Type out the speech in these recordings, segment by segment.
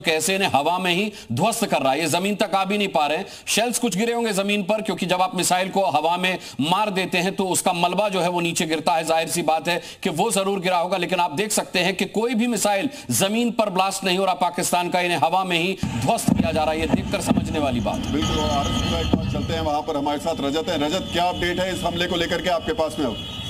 कैसे इन्हें हवा में ही ध्वस्त कर रहा है। ये जमीन तक आ भी नहीं पा रहे हैं। शेल्स कुछ गिरे होंगे जमीन पर, क्योंकि जब आप मिसाइल को हवा में मार देते हैं तो उसका मलबा जो है वो नीचे गिरता है। जाहिर सी बात है कि वो जरूर गिरा होगा, लेकिन आप देख सकते हैं कि कोई भी मिसाइल जमीन पर ब्लास्ट नहीं हो रहा पाकिस्तान का, इन्हें हवा में ही ध्वस्त किया जा रहा है। ये देखकर समझने वाली बात। बिल्कुल। और आरएस चलते हैं, वहां पर हमारे साथ रजत है। रजत, क्या अपडेट है इस हमले को लेकर के आपके पास में?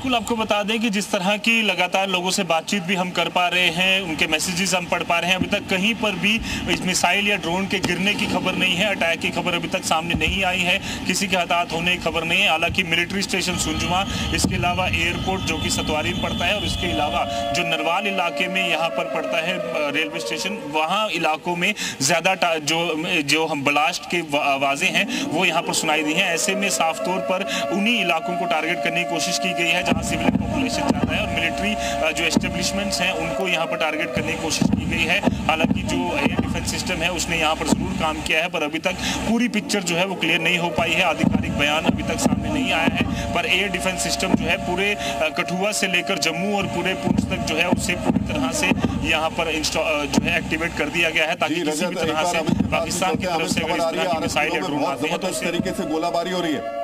बिल्कुल, आपको बता दें कि जिस तरह की लगातार लोगों से बातचीत भी हम कर पा रहे हैं, उनके मैसेजेस हम पढ़ पा रहे हैं, अभी तक कहीं पर भी इस मिसाइल या ड्रोन के गिरने की खबर नहीं है। अटैक की खबर अभी तक सामने नहीं आई है। किसी के हताहत होने की खबर नहीं है। हालांकि मिलिट्री स्टेशन सुंजुमा, इसके अलावा एयरपोर्ट जो कि सतवारी में पड़ता है, और इसके अलावा जो नरवाल इलाके में यहाँ पर पड़ता है रेलवे स्टेशन, वहाँ इलाकों में ज़्यादा जो हम ब्लास्ट के आवाज़ें हैं वो यहाँ पर सुनाई दी हैं। ऐसे में साफ तौर पर उन्हीं इलाकों को टारगेट करने की कोशिश की गई है सिविलियन पॉपुलेशन ज़्यादा है, और मिलिट्री जो एस्टेब्लिशमेंट्स हैं उनको यहाँ पर टारगेट करने की कोशिश की गई है। हालांकि जो एयर डिफेंस सिस्टम है उसने यहाँ पर ज़रूर काम किया है, पर अभी तक पूरी पिक्चर जो है वो क्लियर नहीं हो पाई है। आधिकारिक बयान अभी तक सामने नहीं आया है, पर एयर डिफेंस सिस्टम जो है पूरे कठुआ से लेकर जम्मू और पूरे पुंछ तक जो है उसे पूरी तरह से यहाँ पर जो है एक्टिवेट कर दिया गया है, ताकि किसी भी तरह से पाकिस्तान की तरफ से अगर इस तरह की मिसाइल या ड्रोन आते हैं तो इस तरीके से गोलाबारी हो रही है।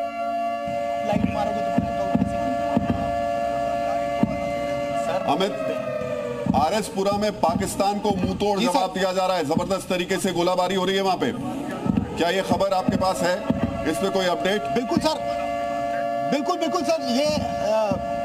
अमित, आरएसपुरा में पाकिस्तान को मुंहतोड़ जवाब दिया जा रहा है। जबरदस्त तरीके से गोलाबारी हो रही है वहां पे। क्या ये खबर आपके पास है? इस पे कोई अपडेट? बिल्कुल सर, बिल्कुल सर। ये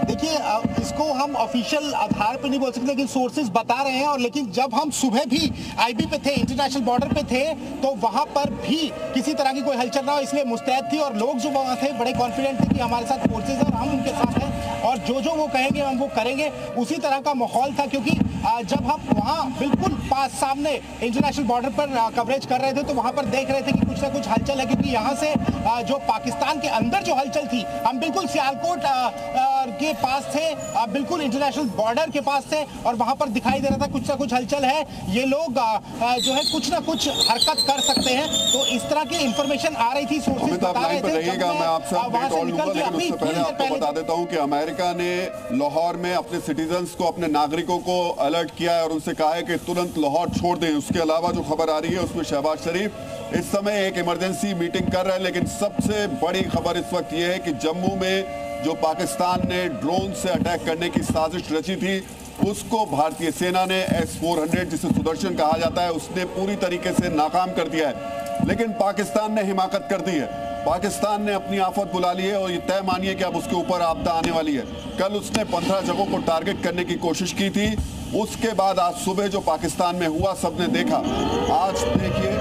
देखिए, इसको हम ऑफिशियल आधार पे नहीं बोल सकते, लेकिन सोर्सेज बता रहे हैं। और लेकिन जब हम सुबह भी आईबी पे थे, इंटरनेशनल बॉर्डर पे थे, तो वहां पर भी किसी तरह की कोई हलचल ना हो इसलिए मुस्तैद थी, और लोग जो वहां थे बड़े कॉन्फिडेंट थे कि हमारे साथ फोर्सेज है और हम उनके साथ हैं, और जो वो कहेंगे हम वो करेंगे। उसी तरह का माहौल था, क्योंकि जब हम वहाँ बिल्कुल पास सामने इंटरनेशनल बॉर्डर पर कवरेज कर रहे थे तो वहाँ पर देख रहे थे कि कुछ ना कुछ हलचल है, क्योंकि यहाँ से जो पाकिस्तान के अंदर जो हलचल थी, हम बिल्कुल सियालकोट के पास थे, बिल्कुल इंटरनेशनल बॉर्डर के पास थे, और वहाँ पर दिखाई दे रहा था कुछ ना कुछ हलचल है, ये लोग जो है कुछ ना कुछ हरकत कर सकते हैं। तो इस तरह की इंफॉर्मेशन आ रही थी, सोर्सेज बता रहे थे। मैं आपसे अपडेट और लूंगा, लेकिन उससे पहले आपको बता देता हूँ कि अमेरिका ने लाहौर में अपने सिटीजन्स को, अपने नागरिकों को अलर्ट किया है और उनसे कहा है कि तुरंत लाहौर छोड़ दें। उसके अलावा जो खबर आ रही है उसमें शहबाज शरीफ इस समय एक इमरजेंसी मीटिंग कर रहे हैं, लेकिन सबसे बड़ी खबर इस वक्त यह है कि जम्मू में जो पाकिस्तान ने ड्रोन से अटैक करने की साजिश रची थी, उसको भारतीय सेना ने S-400, जिसे सुदर्शन कहा जाता है, उसने पूरी तरीके से नाकाम कर दिया है। लेकिन पाकिस्तान ने हिमाकत कर दी है। पाकिस्तान ने अपनी आफत बुला ली है, और ये तय मानिए कि अब उसके ऊपर आपदा आने वाली है। कल उसने 15 जगहों को टारगेट करने की कोशिश की थी। उसके बाद आज सुबह जो पाकिस्तान में हुआ सबने देखा। आज देखिए,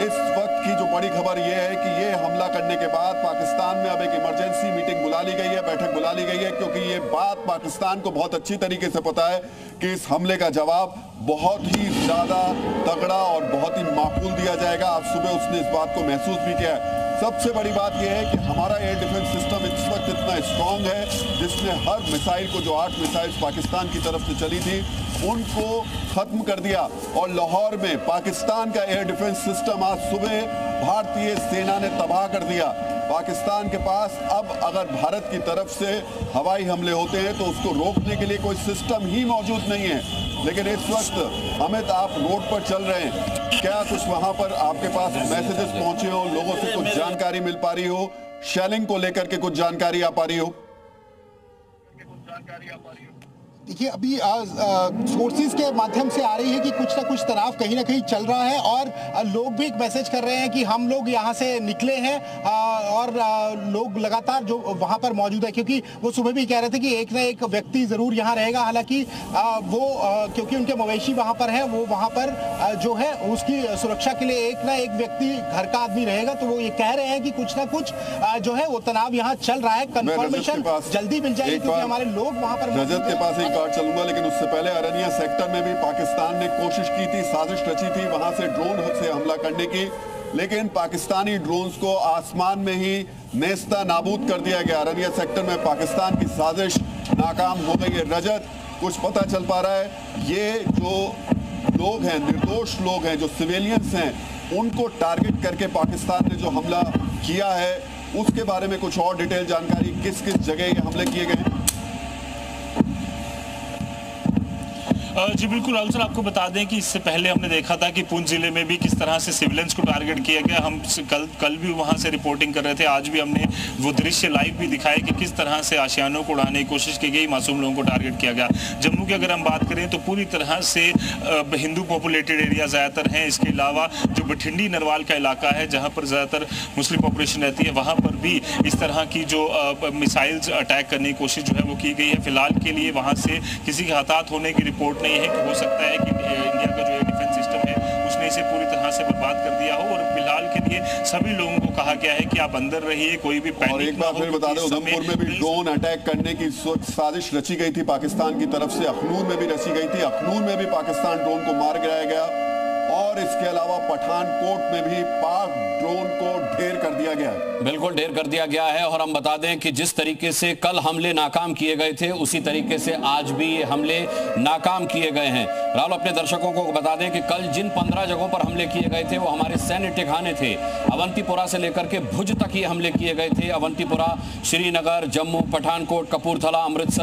इस वक्त की जो बड़ी खबर यह है कि ये हमला करने के बाद पाकिस्तान में अब एक इमरजेंसी मीटिंग बुला ली गई है, बैठक बुला ली गई है, क्योंकि ये बात पाकिस्तान को बहुत अच्छी तरीके से पता है कि इस हमले का जवाब बहुत ही ज्यादा तगड़ा और बहुत ही माकूल दिया जाएगा। आज सुबह उसने इस बात को महसूस भी किया है। सबसे बड़ी बात यह है कि हमारा एयर डिफेंस सिस्टम इस वक्त इतना स्ट्रांग है, जिसने हर मिसाइल को, जो 8 मिसाइल पाकिस्तान की तरफ से चली थी, उनको खत्म कर दिया। और लाहौर में पाकिस्तान का एयर डिफेंस सिस्टम आज सुबह भारतीय सेना ने तबाह कर दिया। पाकिस्तान के पास अब अगर भारत की तरफ से हवाई हमले होते हैं तो उसको रोकने के लिए कोई सिस्टम ही मौजूद नहीं है। लेकिन इस वक्त अमित, आप रोड पर चल रहे हैं, क्या कुछ वहां पर आपके पास मैसेजेस पहुंचे हो, लोगों से कुछ जानकारी मिल पा रही हो, शेलिंग को लेकर के कुछ जानकारी आ पा रही हो? देखिए, अभी सोर्सेज के माध्यम से आ रही है कि कुछ ना कुछ तनाव कहीं ना कहीं चल रहा है, और लोग भी एक मैसेज कर रहे हैं कि हम लोग यहाँ से निकले हैं, और लोग लगातार जो वहाँ पर मौजूद है, क्योंकि वो सुबह भी कह रहे थे कि एक ना एक व्यक्ति ज़रूर यहाँ रहेगा। हालांकि वो क्योंकि उनके मवेशी वहाँ पर है, वो वहाँ पर जो है उसकी सुरक्षा के लिए एक ना एक व्यक्ति घर का आदमी रहेगा। तो वो ये कह रहे हैं कि कुछ ना कुछ जो है वो तनाव यहाँ चल रहा है। कंफर्मेशन जल्दी मिल जाएगी, क्योंकि हमारे लोग वहाँ पर रजत के पास चलूंगा, लेकिन उससे पहले अरनिया सेक्टर में भी पाकिस्तान ने कोशिश की थी, साजिश रची थी वहां से ड्रोन से हमला करने की, लेकिन पाकिस्तानी ड्रोन्स को आसमान में ही नेस्ता नाबूद कर दिया गया। अरनिया सेक्टर में पाकिस्तान की साजिश नाकाम हो गई है। रजत, कुछ पता चल पा रहा है? ये जो लोग हैं, निर्दोष लोग हैं, जो सिविलियंस हैं, उनको टारगेट करके पाकिस्तान ने जो हमला किया है, उसके बारे में कुछ और डिटेल जानकारी, किस किस जगह ये हमले किए गए हैं? जी बिल्कुल राहुल सर, आपको बता दें कि इससे पहले हमने देखा था कि पुंछ जिले में भी किस तरह से सिविलियंस को टारगेट किया गया। हम कल भी वहां से रिपोर्टिंग कर रहे थे, आज भी हमने वो दृश्य लाइव भी दिखाए कि किस तरह से आशियानों को उड़ाने की कोशिश की गई, मासूम लोगों को टारगेट किया गया। जम्मू की अगर हम बात करें तो पूरी तरह से हिंदू पॉपुलेटेड एरिया ज़्यादातर हैं। इसके अलावा जो बठिंडी नरवाल का इलाका है जहाँ पर ज़्यादातर मुस्लिम पॉपुलेशन रहती है, वहाँ पर भी इस तरह की जो मिसाइल्स अटैक करने की कोशिश जो है वो की गई है। फिलहाल के लिए वहाँ से किसी के हताहत होने की रिपोर्ट नहीं है कि हो सकता है कि इंडिया का जो डिफेंस सिस्टम है उसने इसे पूरी तरह से बर्बाद कर दिया हो। और फिलहाल के लिए सभी लोगों को कहा गया है कि आप अंदर रहिए, कोई भी पैनिक और एक बार फिर बता दें, उधमपुर में भी ड्रोन अटैक करने की साजिश रची गई थी पाकिस्तान की तरफ से। अखनूर में भी रची गई थी, अखनूर में भी पाकिस्तान ड्रोन को मार गिराया गया। और इसके अलावा पठानकोट में भी पाक ड्रोन को ढेर कर दिया गया है। बिल्कुल ढेर कर दिया गया है। और हम बता दें कि जिस तरीके से कल हमले नाकाम किए गए थे उसी तरीके से आज भी ये हमले नाकाम किए गए हैं। राहुल, अपने दर्शकों को बता दें कि कल जिन 15 जगहों पर हमले किए गए थे वो हमारे सैन्य ठिकाने थे। अवंतीपुरा से लेकर के भुज तक ये हमले किए गए थे। अवंतीपुरा, श्रीनगर, जम्मू, पठानकोट, कपूरथला, अमृतसर